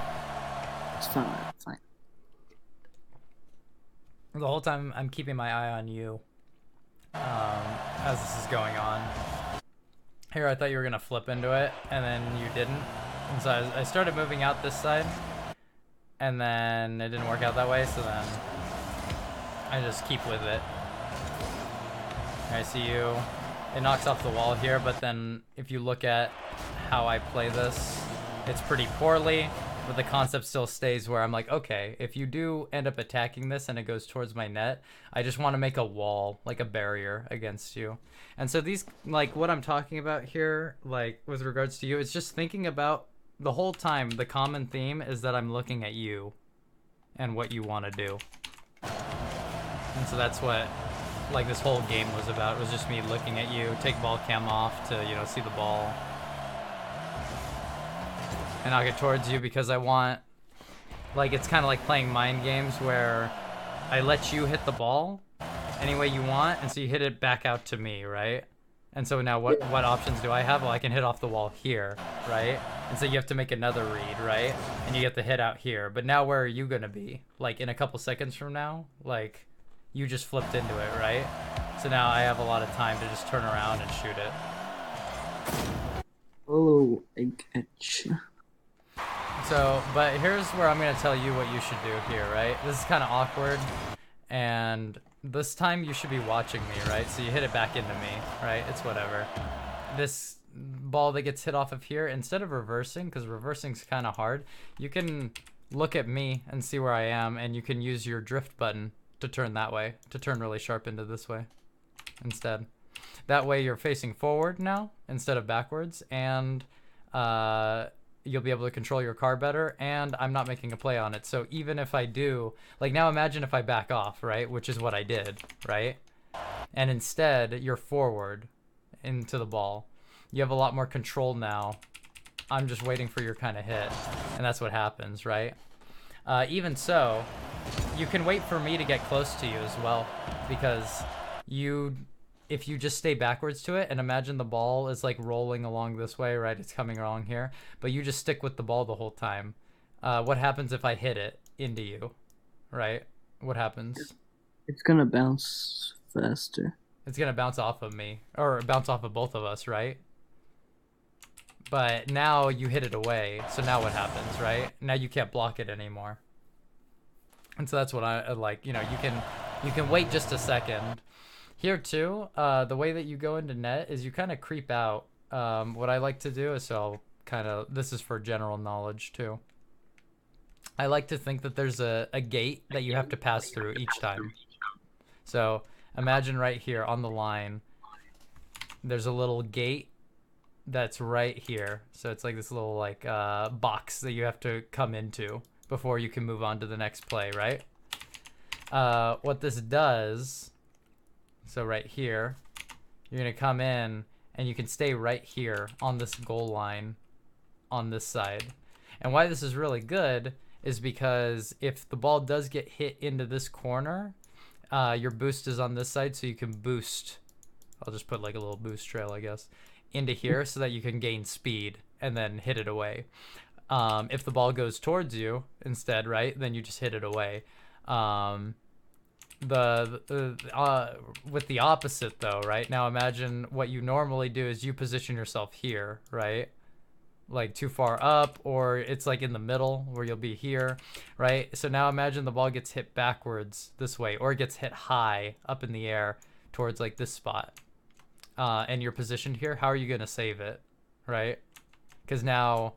It's fine. It's fine. The whole time I'm keeping my eye on you as this is going on. Here I thought you were going to flip into it, and then you didn't. And so I started moving out this side, and then it didn't work out that way, so then I just keep with it. I see you. It knocks off the wall here, but then if you look at how I play this, it's pretty poorly. But the concept still stays where I'm like, okay, if you do end up attacking this and it goes towards my net, I just want to make a wall, like a barrier against you. And so these, like what I'm talking about here, like with regards to you, it's just thinking about the whole time, the common theme is that I'm looking at you and what you want to do. And so that's what like this whole game was about. It was just me looking at you, take ball cam off to, you know, see the ball. And I'll get towards you because I want, like, it's kind of like playing mind games where I let you hit the ball any way you want, and so you hit it back out to me, right? And so now what options do I have? Well, I can hit off the wall here, right? And so you have to make another read, right? And you get the hit out here. But now where are you going to be? Like, in a couple seconds from now? Like, you just flipped into it, right? So now I have a lot of time to just turn around and shoot it. Oh, I get you. So, but here's where I'm going to tell you what you should do here, right? This is kind of awkward, And this time you should be watching me, right? So you hit it back into me, right? It's whatever. This ball that gets hit off of here, instead of reversing, because reversing's kind of hard, you can look at me and see where I am, and you can use your drift button to turn that way, to turn really sharp into this way instead. That way you're facing forward now instead of backwards, and you'll be able to control your car better, and I'm not making a play on it. So even if I do, like now imagine if I back off, right? Which is what I did, right? And instead you're forward into the ball. You have a lot more control now. I'm just waiting for your kind of hit, and that's what happens, right? Even so, you can wait for me to get close to you as well, because if you just stay backwards to it and imagine the ball is like rolling along this way, right? It's coming along here, but you just stick with the ball the whole time. What happens if I hit it into you, right? What happens? It's gonna bounce faster. It's gonna bounce off of me, or bounce off of both of us, right? But now you hit it away, so now what happens, right? Now you can't block it anymore. And so that's what I like, you know, you can wait just a second. Here too, the way that you go into net is you kind of creep out. What I like to do is, so this is for general knowledge too. I like to think that there's a gate that you have to pass through each time. So imagine right here on the line, there's a little gate that's right here. So it's like this little like box that you have to come into before you can move on to the next play, right? What this does, so right here, you're gonna come in and you can stay right here on this goal line on this side. And why this is really good is because if the ball does get hit into this corner, your boost is on this side, so you can boost. I'll just put like a little boost trail, I guess, into here so that you can gain speed and then hit it away. If the ball goes towards you instead, right, then you just hit it away. With the opposite though, right? Now imagine what you normally do is you position yourself here, right? Like too far up, or it's like in the middle where you'll be here, right? So now imagine the ball gets hit backwards this way, or it gets hit high up in the air towards like this spot. And you're positioned here. How are you gonna save it, right? Because now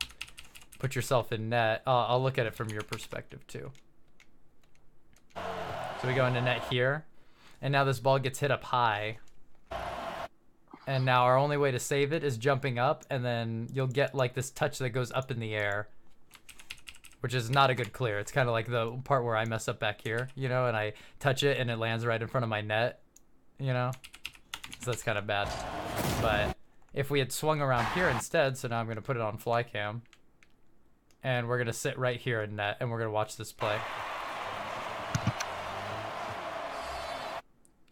put yourself in net. I'll look at it from your perspective too. So we go into net here, and now this ball gets hit up high. And now our only way to save it is jumping up, and then you'll get like this touch that goes up in the air, which is not a good clear. It's kind of like the part where I mess up back here, you know, and I touch it and it lands right in front of my net, you know? So that's kind of bad. But if we had swung around here instead, so now I'm going to put it on fly cam, and we're going to sit right here in net, and we're going to watch this play.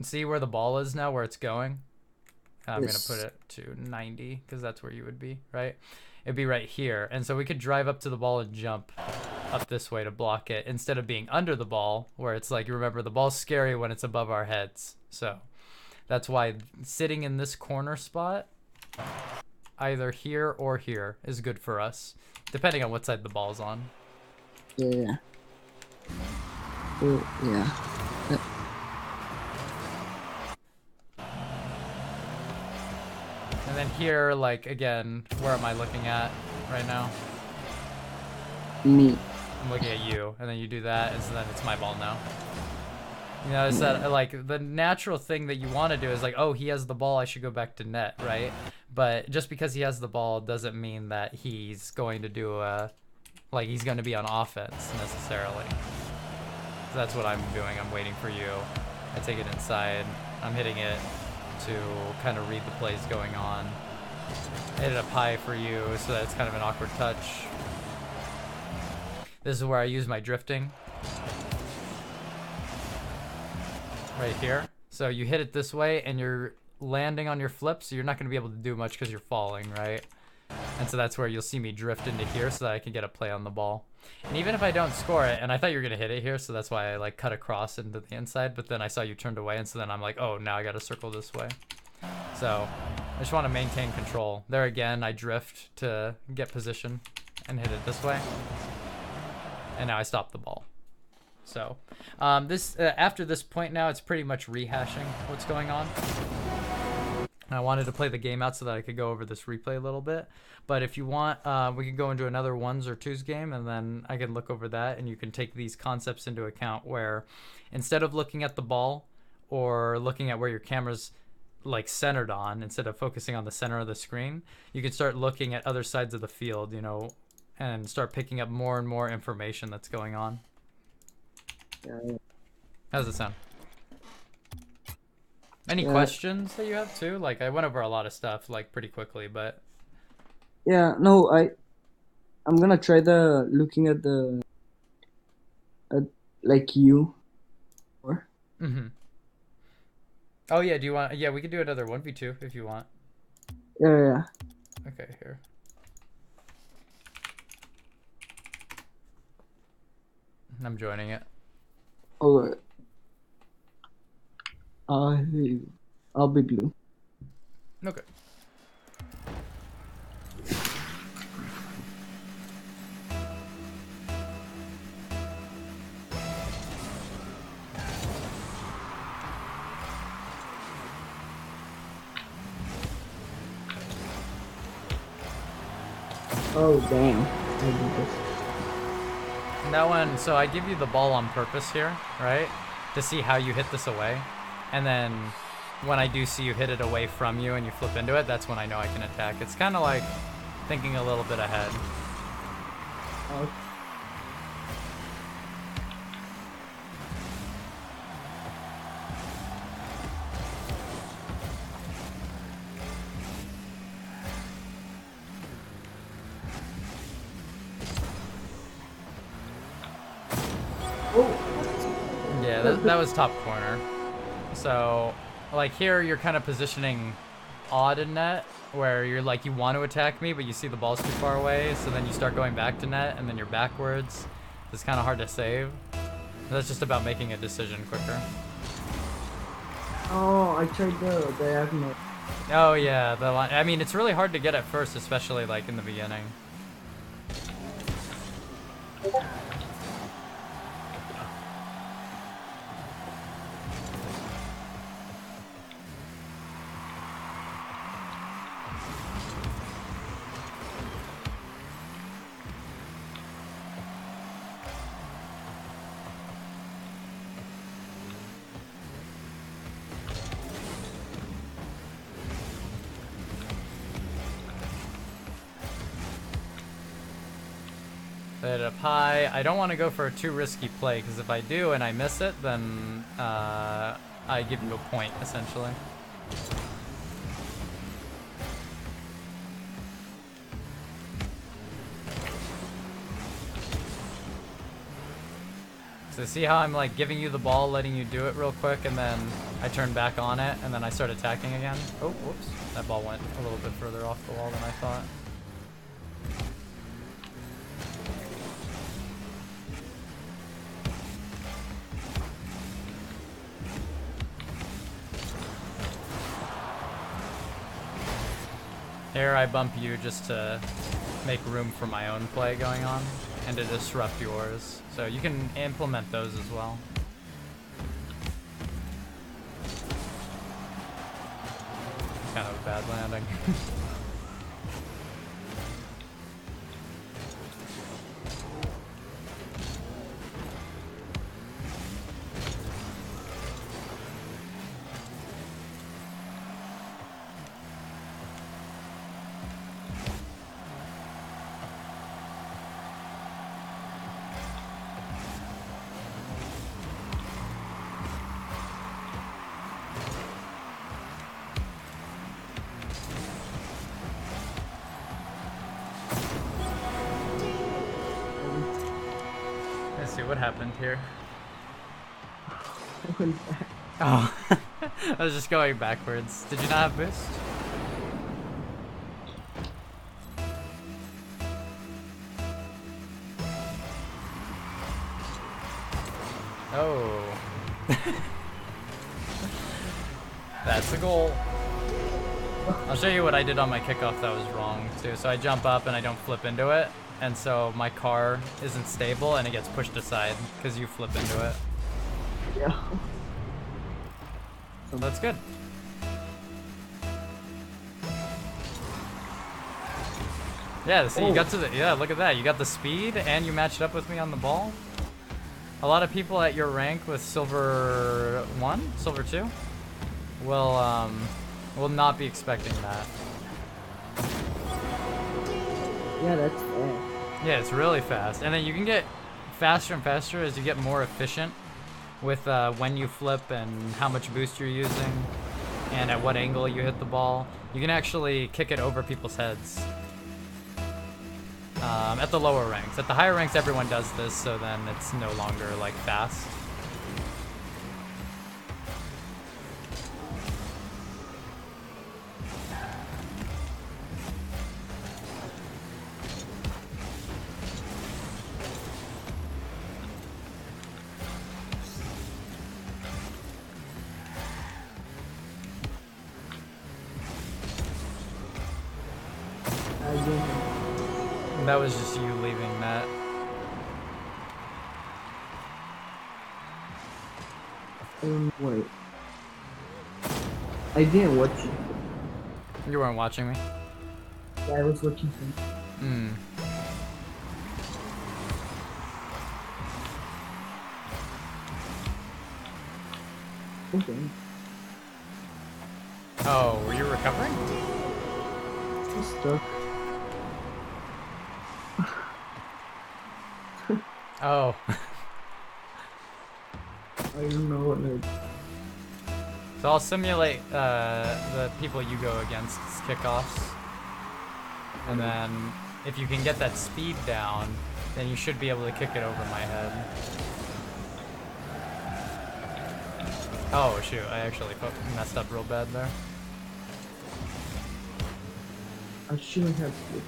See where the ball is now, where it's going? I'm going to put it to 90 because that's where you would be, right? It'd be right here. And so we could drive up to the ball and jump up this way to block it instead of being under the ball, where it's like, you remember, the ball's scary when it's above our heads. So that's why sitting in this corner spot, either here or here, is good for us, depending on what side the ball's on. Yeah. Oh, yeah. And then here, like, again, where am I looking at right now? Me. I'm looking at you, and then you do that, and so then it's my ball now. You know, it's that, like, the natural thing that you want to do is like, oh, he has the ball, I should go back to net, right? But just because he has the ball doesn't mean that he's going to do like, he's going to be on offense necessarily. So that's what I'm doing. I'm waiting for you. I take it inside. I'm hitting it to kind of read the plays going on. Hit it up high for you, so that it's kind of an awkward touch. This is where I use my drifting. Right here. So you hit it this way, and you're landing on your flip, so you're not going to be able to do much because you're falling, right? And so that's where you'll see me drift into here so that I can get a play on the ball. And even if I don't score it, and I thought you were going to hit it here, so that's why I like cut across into the inside, but then I saw you turned away, and so then I'm like, oh, now I got to circle this way. So I just want to maintain control. There again, I drift to get position and hit it this way. And now I stop the ball. So this after this point now, it's pretty much rehashing what's going on. And I wanted to play the game out so that I could go over this replay a little bit. But if you want, we can go into another ones or twos game, and then I can look over that, and you can take these concepts into account where instead of looking at the ball or looking at where your camera's like centered on, instead of focusing on the center of the screen, you can start looking at other sides of the field, you know, and start picking up more and more information that's going on. Yeah. How does it sound? Any questions that you have too? Like I went over a lot of stuff like pretty quickly, but Yeah, no, I'm gonna try the looking at the like you. Or mm-hmm. Oh yeah, do you want? Yeah, we could do another 1v2 if you want. yeah. Okay, here. I'm joining it. Alright. I'll be blue. Okay. Oh damn. I did this. That one, so I give you the ball on purpose here, right? To see how you hit this away. And then when I do see you hit it away from you and you flip into it, that's when I know I can attack. It's kind of like thinking a little bit ahead. Oh. Yeah, that was top corner. So, like here, you're kind of positioning odd in net, where you're like, you want to attack me, but you see the ball's too far away, so then you start going back to net, and then you're backwards. It's kind of hard to save. That's just about making a decision quicker. Oh, I tried the diagonal. Oh yeah, the line. I mean, it's really hard to get at first, especially like in the beginning. Hit it up high. I don't want to go for a too risky play, because if I do and I miss it, then I give you a point, essentially. So see how I'm like giving you the ball, letting you do it real quick, and then I turn back on it, and then I start attacking again? Oh, whoops. That ball went a little bit further off the wall than I thought. Here I bump you just to make room for my own play going on and to disrupt yours. So you can implement those as well. Kind of a bad landing. Let's see what happened here. I went back. Oh, I was just going backwards. Did you not have boost? Oh. That's the goal. I'll show you what I did on my kickoff that was wrong too. So I jump up and I don't flip into it. and so my car isn't stable and it gets pushed aside because you flip into it. Yeah. So that's good. Yeah, see, you got to the, yeah, look at that. You got the speed and you matched up with me on the ball. A lot of people at your rank with Silver 1, Silver 2 will not be expecting that. Yeah, that's fast. Yeah, it's really fast. And then you can get faster and faster as you get more efficient with when you flip and how much boost you're using and at what angle you hit the ball. You can actually kick it over people's heads. At the lower ranks. At the higher ranks, everyone does this, so then it's no longer like fast. That was just you leaving that. Wait. I didn't watch it. You weren't watching me? Yeah, I was watching him. Hmm. Okay. Oh, were you recovering? I'm stuck. Oh. I don't know what I... So I'll simulate the people you go against's kickoffs. And then if you can get that speed down, then you should be able to kick it over my head. Oh shoot, I actually messed up real bad there. I shouldn't have flipped.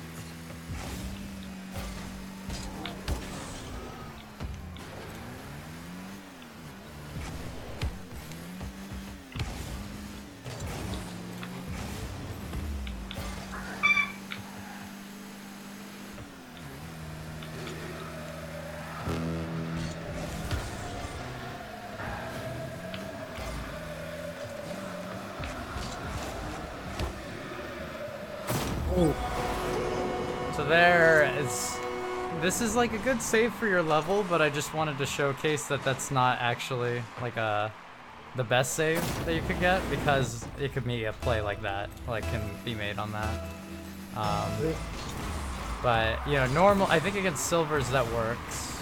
So this is like a good save for your level, but I just wanted to showcase that that's not actually like the best save that you could get, because it could be a play like that, like can be made on that. But you know, I think against silvers that works.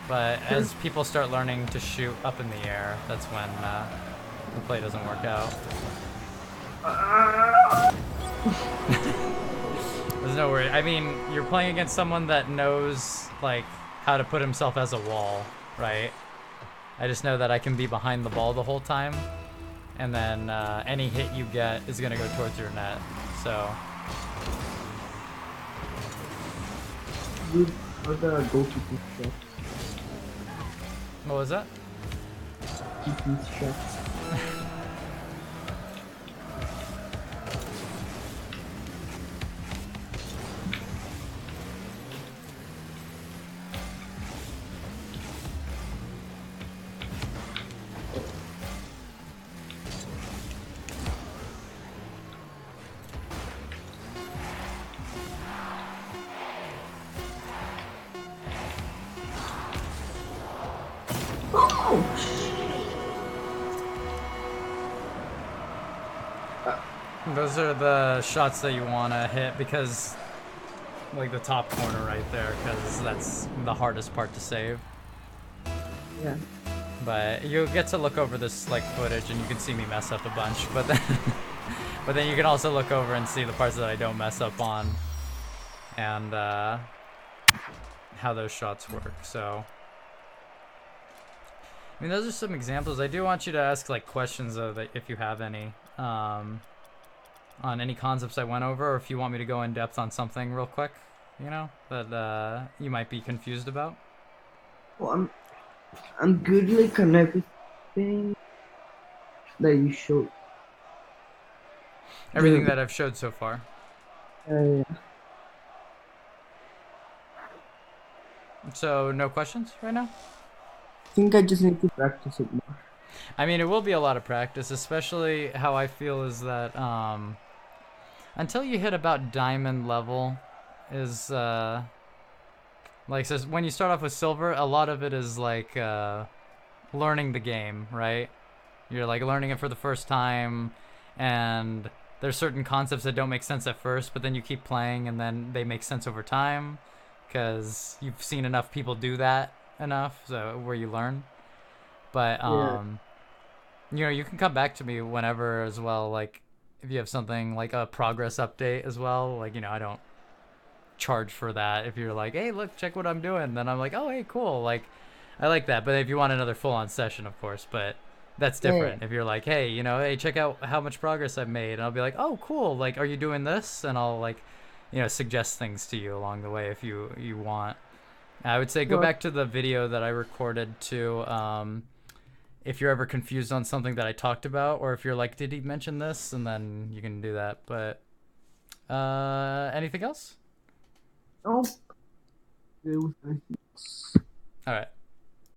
But as people start learning to shoot up in the air, that's when the play doesn't work out. There's no worry. I mean, you're playing against someone that knows like how to put himself as a wall, right? I just know that I can be behind the ball the whole time, and then any hit you get is gonna go towards your net. So. Good for the goalkeeping shots. What was that? Keeping shots. Those are the shots that you want to hit, because like the top corner right there, because that's the hardest part to save. Yeah. But you'll get to look over this like footage and you can see me mess up a bunch, but then you can also look over and see the parts that I don't mess up on, and how those shots work. So I mean, those are some examples. I do want you to ask like questions though, that if you have any, on any concepts I went over, or if you want me to go in depth on something real quick, you know, that you might be confused about. Well, I'm good like on everything that you showed. Everything that I've showed so far. Yeah. So no questions right now? I think I just need to practice it more. I mean, it will be a lot of practice, especially how I feel is that until you hit about diamond level is like so when you start off with silver, a lot of it is like learning the game, right? You're like learning it for the first time, and there's certain concepts that don't make sense at first, but then you keep playing and then they make sense over time because you've seen enough people do that enough, so where you learn. But Yeah. you know, you can come back to me whenever as well, like if you have something like a progress update as well, like I don't charge for that. If you're like, hey, look, check what I'm doing, then I'm like, oh, hey, cool, like I like that. But if you want another full on session, of course, but that's Yeah. different. If you're like, hey, hey, check out how much progress I've made, and I'll be like, oh, cool, like are you doing this? And I'll like suggest things to you along the way if you want. I would say go Well, back to the video that I recorded too. If you're ever confused on something that I talked about, or if you're like, did he mention this? And then you can do that. But anything else? no. It was nice. All right.